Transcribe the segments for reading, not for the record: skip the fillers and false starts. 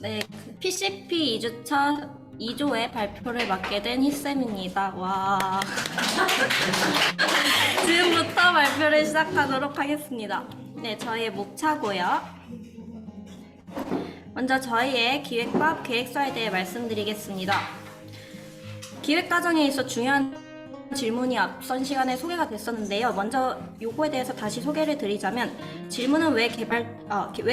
네, PCP 2주차 2조의 발표를 맡게 된 희쌤입니다. 와. 지금부터 발표를 시작하도록 하겠습니다. 네, 저희의 목차고요. 먼저 저희의 기획과 계획서에 대해 말씀드리겠습니다. 기획 과정에 있어 중요한 질문이 앞선 시간에 소개가 됐었는데요. 먼저 요거에 대해서 다시 소개를 드리자면, 질문은 왜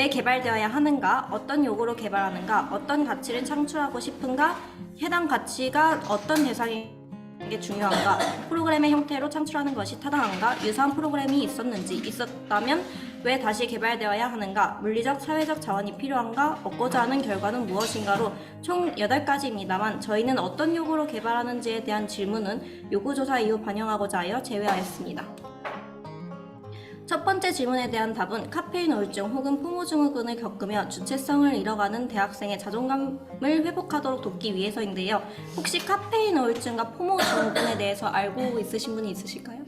개발되어야 하는가, 어떤 요구로 개발하는가, 어떤 가치를 창출하고 싶은가, 해당 가치가 어떤 대상에게 중요한가, 프로그램의 형태로 창출하는 것이 타당한가, 유사한 프로그램이 있었다면 왜 다시 개발되어야 하는가, 물리적, 사회적 자원이 필요한가, 얻고자 하는 결과는 무엇인가로 총 8가지입니다만 저희는 어떤 요구로 개발하는지에 대한 질문은 요구조사 이후 반영하고자 하여 제외하였습니다. 첫 번째 질문에 대한 답은 카페인 우울증 혹은 포모 증후군을 겪으며 주체성을 잃어가는 대학생의 자존감을 회복하도록 돕기 위해서인데요. 혹시 카페인 우울증과 포모 증후군에 대해서 알고 있으신 분이 있으실까요?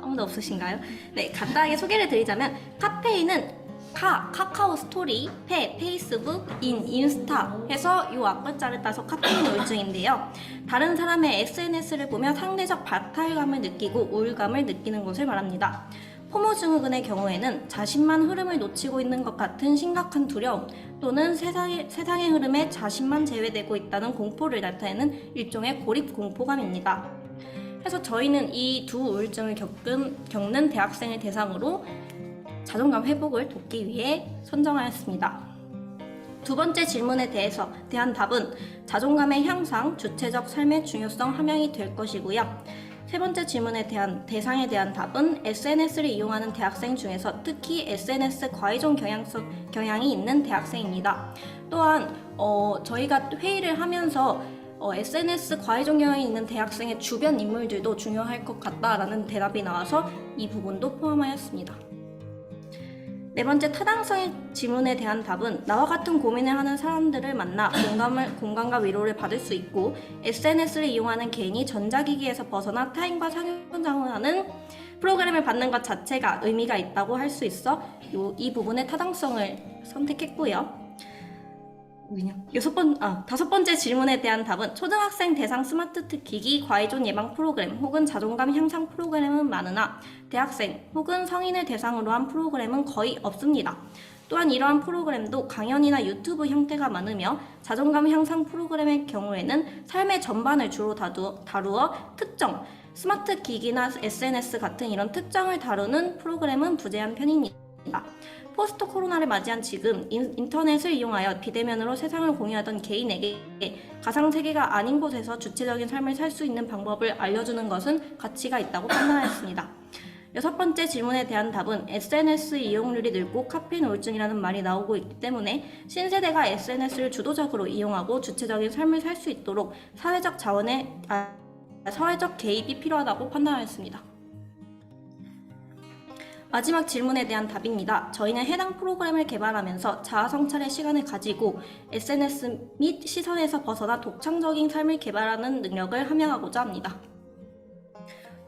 아무도 없으신가요? 네, 간단하게 소개를 드리자면, 카페인은 카카오 스토리, 페이스북, 인스타 해서 이 앞글자를 따서 카페인 우울증인데요. 다른 사람의 SNS를 보며 상대적 박탈감을 느끼고 우울감을 느끼는 것을 말합니다. 포모 증후군의 경우에는 자신만 흐름을 놓치고 있는 것 같은 심각한 두려움, 또는 세상의 흐름에 자신만 제외되고 있다는 공포를 나타내는 일종의 고립 공포감입니다. 그래서 저희는 이 두 우울증을 겪는 대학생을 대상으로 자존감 회복을 돕기 위해 선정하였습니다. 두 번째 질문에 대한 답은 자존감의 향상, 주체적 삶의 중요성 함양이 될 것이고요. 세 번째 질문에 대한 대상에 대한 답은 SNS를 이용하는 대학생 중에서 특히 SNS 과의존 경향이 있는 대학생입니다. 또한 저희가 회의를 하면서 SNS 과의존 경향이 있는 대학생의 주변 인물들도 중요할 것 같다라는 대답이 나와서 이 부분도 포함하였습니다. 네 번째 타당성의 질문에 대한 답은 나와 같은 고민을 하는 사람들을 만나 공감과 위로를 받을 수 있고, SNS를 이용하는 개인이 전자기기에서 벗어나 타인과 상호작용하는 프로그램을 받는 것 자체가 의미가 있다고 할 수 있어 이 부분의 타당성을 선택했고요. 다섯 번째 질문에 대한 답은 초등학생 대상 스마트 기기 과의존 예방 프로그램 혹은 자존감 향상 프로그램은 많으나 대학생 혹은 성인을 대상으로 한 프로그램은 거의 없습니다. 또한 이러한 프로그램도 강연이나 유튜브 형태가 많으며 자존감 향상 프로그램의 경우에는 삶의 전반을 주로 다루어 특정 스마트 기기나 SNS 같은 이런 특정을 다루는 프로그램은 부재한 편입니다. 포스트 코로나를 맞이한 지금 인터넷을 이용하여 비대면으로 세상을 공유하던 개인에게 가상세계가 아닌 곳에서 주체적인 삶을 살 수 있는 방법을 알려주는 것은 가치가 있다고 판단하였습니다. 여섯 번째 질문에 대한 답은 SNS 이용률이 늘고 카페인 우울증이라는 말이 나오고 있기 때문에 신세대가 SNS를 주도적으로 이용하고 주체적인 삶을 살 수 있도록 사회적 개입이 필요하다고 판단하였습니다. 마지막 질문에 대한 답입니다. 저희는 해당 프로그램을 개발하면서 자아성찰의 시간을 가지고 SNS 및 시선에서 벗어나 독창적인 삶을 개발하는 능력을 함양하고자 합니다.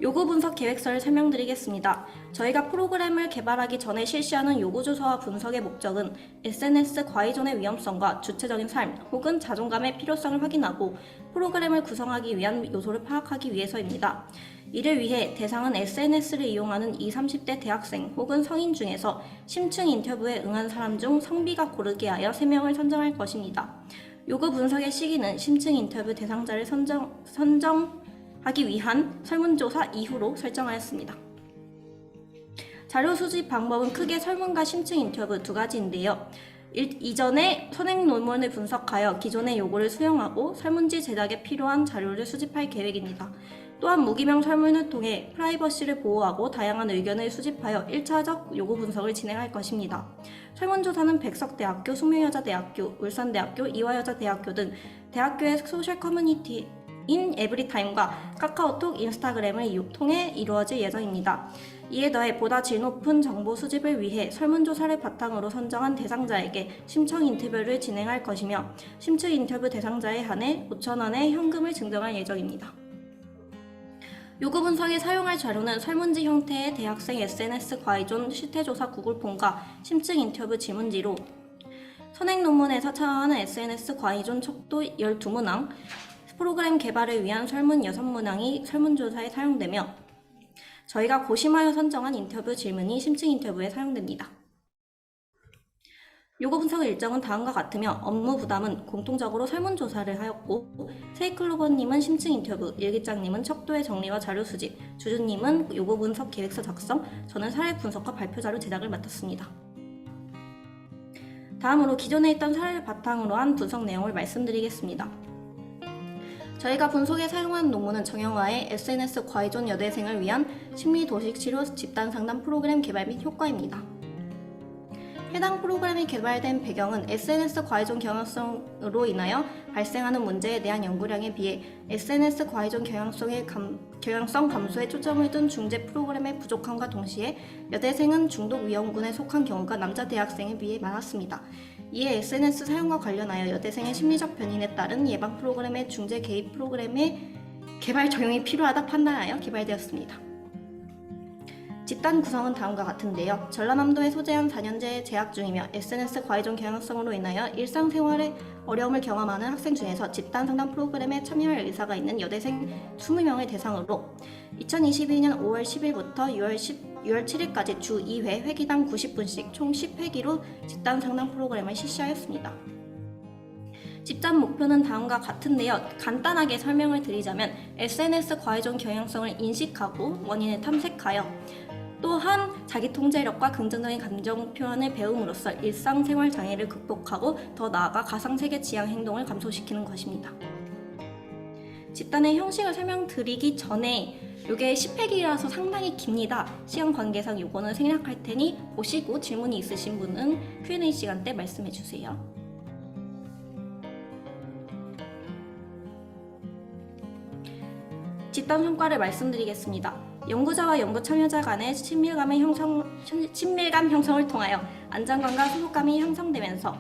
요구 분석 계획서를 설명드리겠습니다. 저희가 프로그램을 개발하기 전에 실시하는 요구 조사와 분석의 목적은 SNS 과의존의 위험성과 주체적인 삶 혹은 자존감의 필요성을 확인하고 프로그램을 구성하기 위한 요소를 파악하기 위해서입니다. 이를 위해 대상은 SNS를 이용하는 20, 30대 대학생 혹은 성인 중에서 심층 인터뷰에 응한 사람 중 성비가 고르게 하여 3명을 선정할 것입니다. 요구 분석의 시기는 심층 인터뷰 대상자를 선정하기 위한 설문조사 이후로 설정하였습니다. 자료 수집 방법은 크게 설문과 심층 인터뷰 두 가지인데요. 이전에 선행 논문을 분석하여 기존의 요구를 수용하고 설문지 제작에 필요한 자료를 수집할 계획입니다. 또한 무기명 설문을 통해 프라이버시를 보호하고 다양한 의견을 수집하여 1차적 요구 분석을 진행할 것입니다. 설문조사는 백석대학교, 숙명여자대학교, 울산대학교, 이화여자대학교 등 대학교의 소셜 커뮤니티인 에브리타임과 카카오톡, 인스타그램을 통해 이루어질 예정입니다. 이에 더해 보다 질 높은 정보 수집을 위해 설문조사를 바탕으로 선정한 대상자에게 심층 인터뷰를 진행할 것이며 심층 인터뷰 대상자에 한해 5,000원의 현금을 증정할 예정입니다. 요구 분석에 사용할 자료는 설문지 형태의 대학생 SNS 과의존 실태조사 구글폼과 심층 인터뷰 질문지로 선행 논문에서 차원은 SNS 과의존 척도 12문항, 프로그램 개발을 위한 설문 6문항이 설문조사에 사용되며 저희가 고심하여 선정한 인터뷰 질문이 심층 인터뷰에 사용됩니다. 요구 분석 일정은 다음과 같으며 업무 부담은 공통적으로 설문조사를 하였고 세이클로버님은 심층 인터뷰, 일기장님은 척도의 정리와 자료 수집, 주주님은 요구 분석 계획서 작성, 저는 사례 분석과 발표 자료 제작을 맡았습니다. 다음으로 기존에 있던 사례를 바탕으로 한 분석 내용을 말씀드리겠습니다. 저희가 분석에 사용한 논문은 정영화의 SNS 과의존 여대생을 위한 심리도식치료 집단상담 프로그램 개발 및 효과입니다. 해당 프로그램이 개발된 배경은 SNS 과의존 경향성으로 인하여 발생하는 문제에 대한 연구량에 비해 SNS 과의존 경향성 감소에 초점을 둔 중재 프로그램의 부족함과 동시에 여대생은 중독 위험군에 속한 경우가 남자 대학생에 비해 많았습니다. 이에 SNS 사용과 관련하여 여대생의 심리적 변인에 따른 예방 프로그램의 중재 개입 프로그램의 개발 적용이 필요하다 판단하여 개발되었습니다. 집단 구성은 다음과 같은데요. 전라남도에 소재한 4년제 재학 중이며 SNS 과의존 경향성으로 인하여 일상생활에 어려움을 경험하는 학생 중에서 집단 상담 프로그램에 참여할 의사가 있는 여대생 20명을 대상으로 2022년 5월 10일부터 6월 7일까지 주 2회 회기당 90분씩 총 10회기로 집단 상담 프로그램을 실시하였습니다. 집단 목표는 다음과 같은데요. 간단하게 설명을 드리자면 SNS 과의존 경향성을 인식하고 원인을 탐색하여 또한 자기 통제력과 긍정적인 감정 표현을 배움으로써 일상생활 장애를 극복하고 더 나아가 가상세계 지향 행동을 감소시키는 것입니다. 집단의 형식을 설명드리기 전에 이게 10회기라서 상당히 깁니다. 시간 관계상 이거는 생략할 테니 보시고 질문이 있으신 분은 Q&A 시간 때 말씀해 주세요. 집단 성과를 말씀드리겠습니다. 연구자와 연구 참여자 간의 친밀감 형성을 통하여 안정감과 소속감이 형성되면서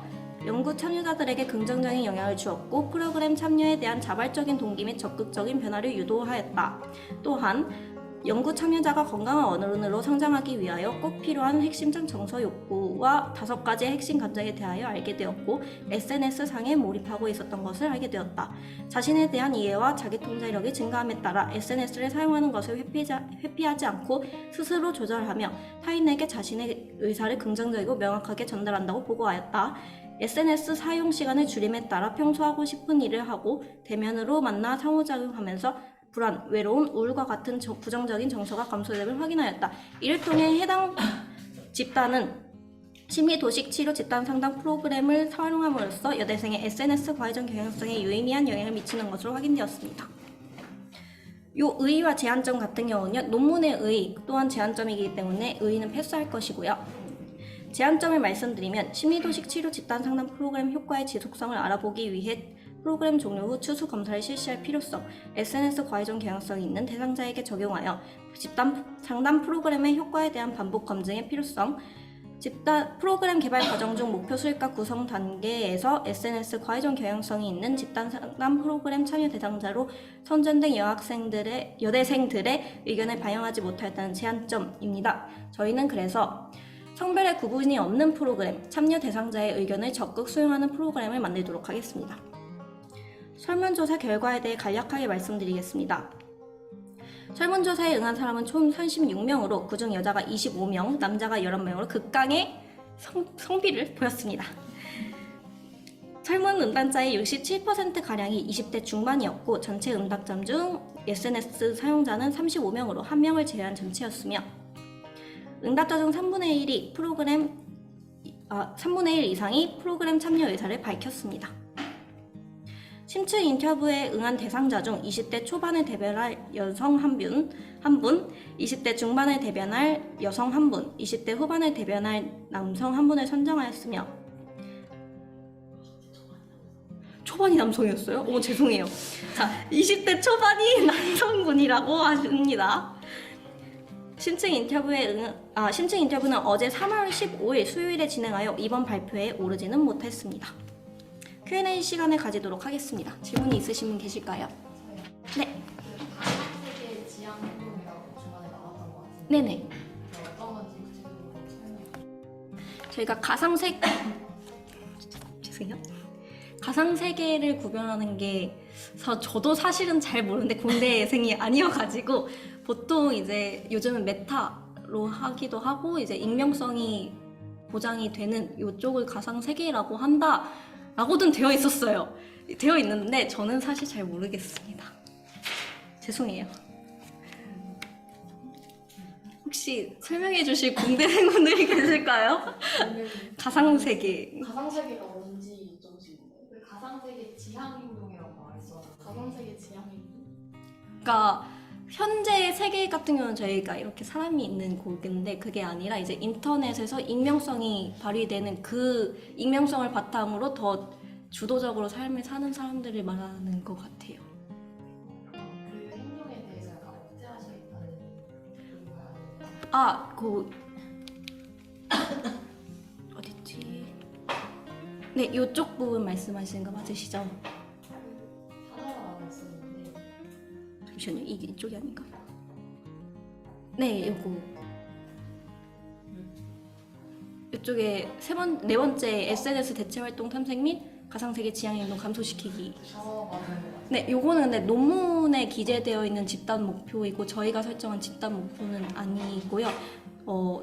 연구 참여자들에게 긍정적인 영향을 주었고 프로그램 참여에 대한 자발적인 동기 및 적극적인 변화를 유도하였다. 또한 연구 참여자가 건강한 언론으로 성장하기 위하여 꼭 필요한 핵심적 정서 욕구와 5가지의 핵심 감정에 대하여 알게 되었고 SNS상에 몰입하고 있었던 것을 알게 되었다. 자신에 대한 이해와 자기 통제력이 증가함에 따라 SNS를 사용하는 것을 회피하지 않고 스스로 조절하며 타인에게 자신의 의사를 긍정적이고 명확하게 전달한다고 보고하였다. SNS 사용 시간을 줄임에 따라 평소 하고 싶은 일을 하고 대면으로 만나 상호작용하면서 불안, 외로움, 우울과 같은 부정적인 정서가 감소됨을 확인하였다. 이를 통해 해당 집단은 심리도식 치료 집단 상담 프로그램을 활용함으로써 여대생의 SNS 과의존 경향성에 유의미한 영향을 미치는 것으로 확인되었습니다. 요 의의와 제한점 같은 경우는요. 논문의 의의 또한 제한점이기 때문에 의의는 패스할 것이고요. 제한점을 말씀드리면 심리도식 치료 집단 상담 프로그램 효과의 지속성을 알아보기 위해 프로그램 종료 후 추수 검사를 실시할 필요성, SNS 과의존 경향성이 있는 대상자에게 적용하여 집단 상담 프로그램의 효과에 대한 반복 검증의 필요성, 집단 프로그램 개발 과정 중 목표 수익과 구성 단계에서 SNS 과의존 경향성이 있는 집단 상담 프로그램 참여 대상자로 선정된 여대생들의 의견을 반영하지 못하였다는 제한점입니다. 저희는 그래서 성별의 구분이 없는 프로그램, 참여 대상자의 의견을 적극 수용하는 프로그램을 만들도록 하겠습니다. 설문조사 결과에 대해 간략하게 말씀드리겠습니다. 설문조사에 응한 사람은 총 36명으로 그중 여자가 25명, 남자가 11명으로 극강의 성비를 보였습니다. 설문 응답자의 67%가량이 20대 중반이었고 전체 응답자 중 SNS 사용자는 35명으로 1명을 제외한 전체였으며 응답자 중 3분의 1 이상이 프로그램 참여 의사를 밝혔습니다. 심층 인터뷰에 응한 대상자 중 20대 초반을 대변할 여성 한 분, 20대 중반을 대변할 여성 한 분, 20대 후반을 대변할 남성 한 분을 선정하였으며 초반이 남성이었어요? 죄송해요. 자, 20대 초반이 남성분이라고 하십니다. 심층 인터뷰는 어제 3월 15일 수요일에 진행하여 이번 발표에 오르지는 못했습니다. Q&A 시간을 가지도록 하겠습니다. 질문이 있으신 분 계실까요? 네. 가상세계 지향 행동이라고 중간에 나왔던 것 같은데. 네네. 어떤 건지 구체적으로 설명해 주세요. 저희가 가상세계 죄송해요. 가상 세계를 구별하는 게 저도 사실은 잘 모르는데 공대생이 아니어가지고 보통 이제 요즘은 메타로 하기도 하고 이제 익명성이 보장이 되는 이쪽을 가상 세계라고 한다라고는 되어 있었어요. 되어 있는데 저는 사실 잘 모르겠습니다. 죄송해요. 혹시 설명해 주실 공대생분들이 계실까요? 가상 세계. 가상세계가 뭔지 여쭤보신 건가요? 그 가상세계 지향행동이라고 말했어. 가상세계 지향행동? 그러니까 현재 세계 같은 경우는 저희가 이렇게 사람이 있는 곳인데 그게 아니라 이제 인터넷에서 익명성이 발휘되는 그 익명성을 바탕으로 더 주도적으로 삶을 사는 사람들을 말하는 것 같아요. 그 행동에 대해서 약간 억제하시겠다는 건가요? 아, 어딨지? 네, 이쪽 부분 말씀하시는 거 맞으시죠? 단어가 나와 있었는데 잠시만요, 이게 이쪽이 아닌가? 네, 요거. 이쪽에 네 번째 SNS 대체 활동 탐색 및 가상세계 지향행동 감소시키기. 맞아요. 네, 요거는 근데 논문에 기재되어 있는 집단 목표이고 저희가 설정한 집단 목표는 아니고요.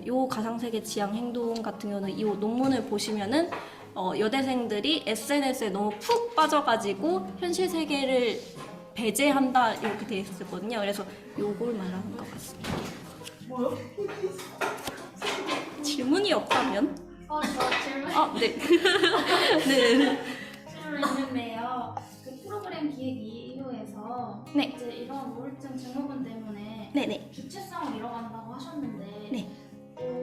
요 가상세계 지향 행동 같은 경우는 이 논문을 보시면은 여대생들이 SNS에 너무 푹 빠져가지고 현실 세계를 배제한다 이렇게 되어 있었거든요. 그래서 요걸 말하는 것 같습니다. 뭐요? 질문이 없다면? 저 질문 네. 네. 질문 있는데요. 그 프로그램 기획 이후에서 네. 이제 이런 우울증 증후군 때문에 네네. 주체성을 잃어간다고 하셨는데 네.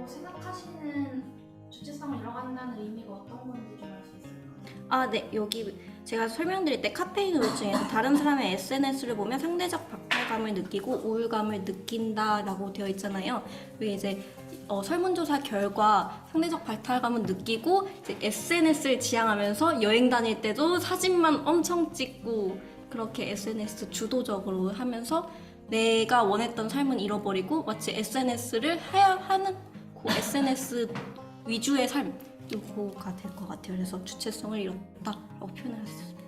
생각하시는 주체성을 잃어간다는 의미가 어떤 건지 좀 알 수 있을까요? 아, 네. 여기 제가 설명드릴 때 카페인 우울증에서 다른 사람의 SNS를 보면 상대적 박탈감을 느끼고 우울감을 느낀다라고 되어 있잖아요. 왜 이제 설문조사 결과 상대적 박탈감은 느끼고 이제 SNS를 지향하면서 여행 다닐 때도 사진만 엄청 찍고 그렇게 SNS 주도적으로 하면서 내가 원했던 삶은 잃어버리고 마치 SNS를 해야 하는 그 SNS 위주의 삶 요거가 될 것 같아요. 그래서 주체성을 잃었다라고 표현할 수 있습니다.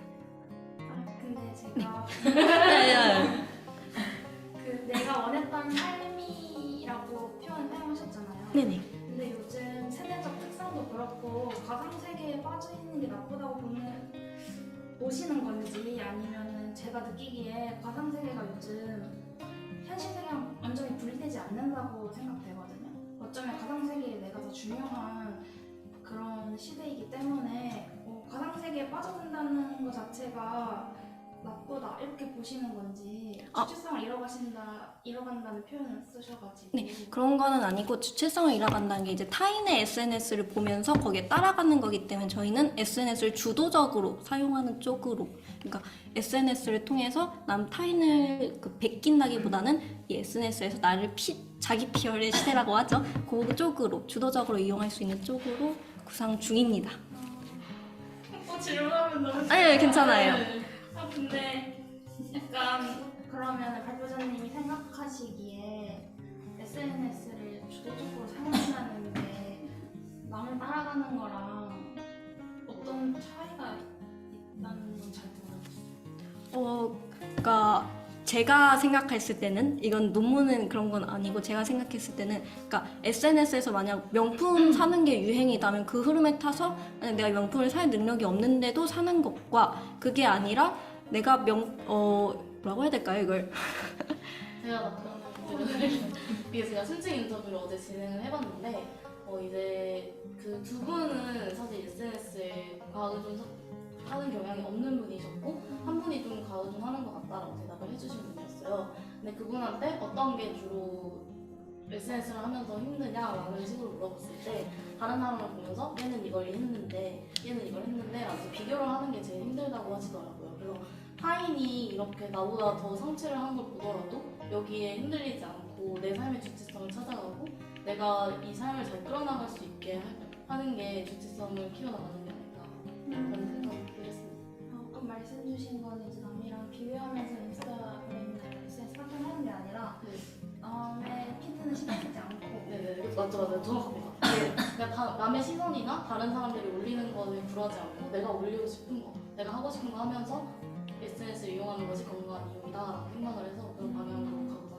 근데 제가 네. 그 내가 원했던 삶이라고 표현 사용하셨잖아요. 네네. 근데 요즘 세대적 특성도 그렇고 가상 세계에 빠져 있는 게 나쁘다고 보시는 건지 아니면은 제가 느끼기에 가상 세계가 요즘 현실 세계랑 완전히 분리되지 않는다고 생각되거든요. 어쩌면 가상 세계에 내가 더 중요한 그런 시대이기 때문에 가상 세계에 빠져든다는 것 자체가 나쁘다 이렇게 보시는 건지 주체성을 잃어간다는 표현을 쓰셔가지고 네, 그런 거는 아니고 주체성을 잃어간다는 게 이제 타인의 SNS를 보면서 거기에 따라가는 거기 때문에 저희는 SNS를 주도적으로 사용하는 쪽으로 그러니까 SNS를 통해서 타인을 베낀다기보다는 이 SNS에서 나를 자기 PR의 시대라고 하죠. 그쪽으로 주도적으로 이용할 수 있는 쪽으로 구상 중입니다. 질문하면 너무 네, 괜찮아요. 근데 약간 그러면 발표자님이 생각하시기에 SNS를 주도적으로 사용한다는 게 남을 따라가는 거랑 어떤 차이가 있다는 건 잘 모르겠어요. 그러니까 제가 생각했을 때는 이건 논문은 그런 건 아니고 제가 생각했을 때는 그러니까 SNS에서 만약 명품 사는 게 유행이다면 그 흐름에 타서 만약 내가 명품을 살 능력이 없는데도 사는 것과 그게 아니라 내가 뭐라고 해야 될까요 이걸? 제가 이게 제가 심층 인터뷰를 어제 진행을 해봤는데 이제 그 두 분은 사실 SNS에 과학을 좀 하는 경향이 없는 분이셨고 한 분이 좀 과학을 좀 하는 것 같다라고 대답을 해주신 분이었어요. 근데 그분한테 어떤 게 주로 SNS를 하면서 힘드냐라는 식으로 물어봤을 때 다른 사람을 보면서 얘는 이걸 했는데 얘는 이걸 했는데 라고 비교를 하는 게 제일 힘들다고 하시더라고요. 그래서 타인이 이렇게 나보다 더 성취를 하는 걸 보더라도 여기에 흔들리지 않고 내 삶의 주체성을 찾아가고 내가 이 삶을 잘 끌어나갈 수 있게 하는 게 주체성을 키워나가는 게 아닐까 그런 생각을 들었습니다. 방금 말씀 주신 거는 이제 남이랑 비교하면서 인스타그램이나 SNS 활동하는 게 아니라 남의 피드는 신경 쓰지 않고 네네 맞죠 정확합니다. 그냥 남의 시선이나 다른 사람들이 올리는 거를 굴하지 않고 내가 올리고 싶은 거, 내가 하고 싶은 거 하면서 SNS를 이용하는 것이 건강한 이용이다 생각을 해서 그런 방향으로 가고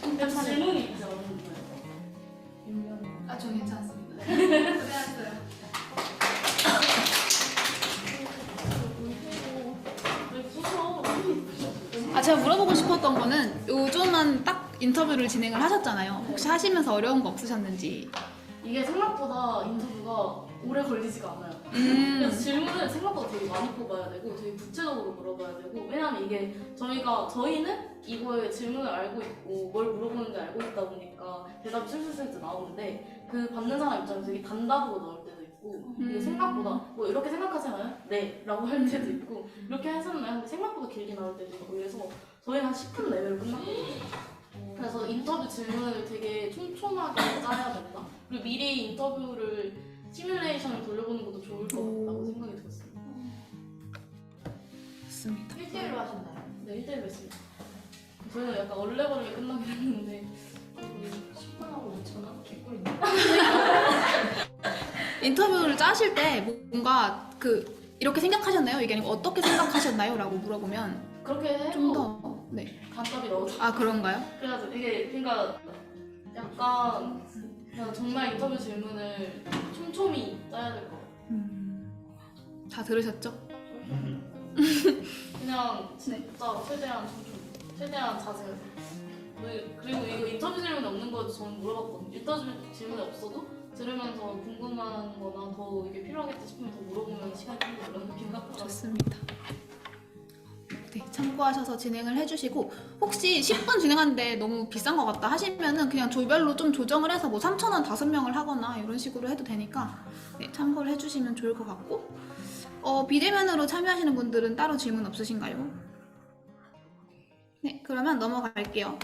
갑니다. 질문이 있죠. 아, 저 괜찮습니다. 고생하셨어요. 제가 물어보고 싶었던 거는 요즘은 딱 인터뷰를 진행을 하셨잖아요. 혹시 하시면서 어려운 거 없으셨는지. 이게 생각보다 인터뷰가 오래 걸리지가 않아요. 그래서 질문을 생각보다 되게 많이 뽑아야 되고 되게 구체적으로 물어봐야 되고, 왜냐면 이게 저희는 이거에 질문을 알고 있고 뭘 물어보는지 알고 있다 보니까 대답이 슬슬슬 나오는데 그 받는 사람 입장에서 되게 단답으로 나올 때도 있고 이게 생각보다 뭐 이렇게 생각하시나요? 네 라고 할 때도 있고 이렇게 하셨나요? 근데 생각보다 길게 나올 때도 있고 그래서 저희 한 10분 내외로 끝났거든요. 그래서 인터뷰 질문을 되게 촘촘하게 짜야 된다. 그리고 미리 인터뷰를 시뮬레이션을 돌려보는 것도 좋을 것 같다고 생각이 들었습니다. 좋습니다. 1대1로 하셨나요? 네, 1대1로 했습니다. 저희는 약간 얼레벌레 끝나긴 했는데 10분하고 5,000원? 개꿀인데? 인터뷰를 짜실 때 뭔가 이렇게 생각하셨나요? 이게 아니고 어떻게 생각하셨나요? 라고 물어보면 그렇게 좀 해도 더, 네. 간답이 나오죠. 아, 그런가요? 그래가지고 이게 그러니까 약간 그냥 정말 인터뷰 질문을 촘촘히 짜야 될 것 같아요. 다 들으셨죠? 그냥 진짜 최대한 촘촘히, 최대한 자세하게. 그리고 이거 인터뷰 질문이 없는 거에도 저는 물어봤거든요. 인터뷰 질문이 없어도 들으면서 궁금한 거나 더 이게 필요하겠다 싶으면 더 물어보면 시간이 좀 더 이런 같아요. 좋습니다. 네, 참고하셔서 진행을 해주시고, 혹시 10분 진행하는데 너무 비싼 것 같다 하시면은 그냥 조별로 좀 조정을 해서 뭐 3,000원 5명을 하거나 이런 식으로 해도 되니까 네, 참고를 해주시면 좋을 것 같고, 비대면으로 참여하시는 분들은 따로 질문 없으신가요? 네, 그러면 넘어갈게요.